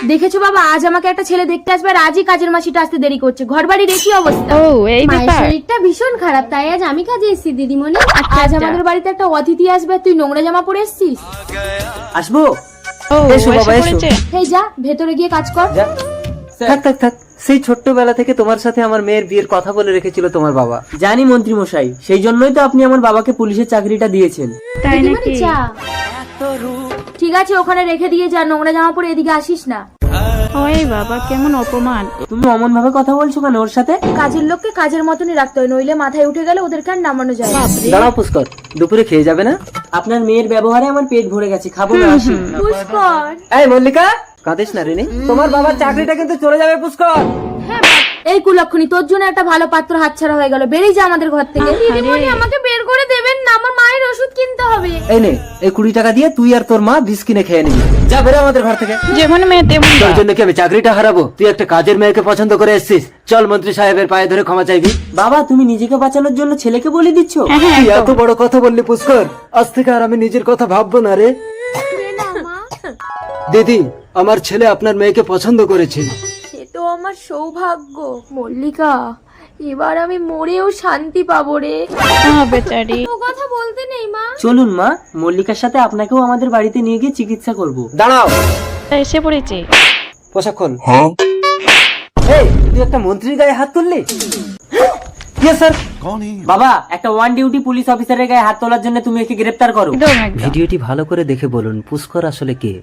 দেখেছো বাবা, আজ আমাকে একটা ছেলে দেখতে আসবে আর আজই কাজের মাসিটা আসতে দেরি করছে। ঘর বাড়ির একই অবস্থা। ও এই মায়ের ব্যাপার। শরীরটা ভীষণ খারাপ, তাই আজ আমি কাজে এসেছি দিদিমণি। আজ আমাদের বাড়িতে একটা অতিথি আসবে, তুই নোংরা জামা পরে এসেছিস। আসবো? ও এসো বাবা, এসে এসো। পড়েছে। এই যা ভেতরে গিয়ে কাজ কর। যা। থাক থাক থাক, সেই ছোট্টবেলা থেকে তোমার সাথে আমার মেয়ের বিয়ের কথা বলে রেখেছিল তোমার বাবা। জানি মন্ত্রী মশাই, সেই জন্যই তো আপনি আমার বাবাকে পুলিশের চাকরিটা দিয়েছেন। তাই দিদিমণি নাকি? চা। ঠিক আছে, ওখানে রেখে দিয়ে যা, নোংরা জামা পরে এদিকে আসিস না। ওই বাবা কেমন অপমান। তুমি অমন ভাবে কথা বলছো কেন ওর সাথে? কাজের লোককে কাজের মতনই রাখতে হয়, নইলে মাথায় উঠে গেলে ওদেরকে আর নামানো যায় না। দাঁড়াও পুষ্কর, দুপুরে খেয়ে যাবে না? আপনার মেয়ের ব্যবহারে আমার পেট ভরে গেছে, খাবো না, আসি। পুষ্কর, এই মল্লিকা, কাঁদিস না রিনি, তোমার বাবার চাকরিটা কিন্তু চলে যাবে পুষ্কর। এই কুলক্ষণী, তোর জন্য একটা ভালো পাত্র হাতছাড়া হয়ে গেল। বেরিয়ে যা আমাদের ঘর থেকে। দিদিমণি আমাকে বের করে দেবেন না, আমার মায়ের ওষুধ কিনতে হবে। এই নে, এই 20 টাকা দিয়ে তুই আর তোর মা বিষ কিনে খেয়ে নিবি। যা বেরো আমাদের ঘর থেকে। যেমন মেয়ে তেমন তোর বাপ। জন্য কি আমি চাকরিটা হারাবো? তুই একটা কাজের মেয়েকে পছন্দ করে এসেছিস, চল মন্ত্রী সাহেবের পায়ে ধরে ক্ষমা চাইবি। বাবা, তুমি নিজেকে বাঁচানোর জন্য ছেলেকে বলে দিচ্ছ? হ্যাঁ, তুই এত বড় কথা বললি পুষ্কর, আজ থেকে আর আমি নিজের কথা ভাববো না রে। দিদি, আমার ছেলে আপনার মেয়েকে পছন্দ করেছে। সে তো আমার সৌভাগ্য। মল্লিকা, এবার আমি মরেও শান্তি পাবো রে। বেচারি। ও কথা বলতে নেই মা। চলুন মা, মল্লিকার সাথে আপনাকেও আমাদের বাড়িতে নিয়ে গিয়ে চিকিৎসা করব। দাঁড়াও, এসে পড়েছে। পোশাক খোল। এই, তুই একটা মন্ত্রীর গায়ে হাত তুললি? স্যার। বাবা, একটা ওয়ান ডিউটি পুলিশ অফিসারের গায়ে হাত তোলার জন্য তুমি একে গ্রেফতার করো। একদম একদম। ভিডিওটি ভালো করে দেখে বলুন পুষ্কর আসলে কে।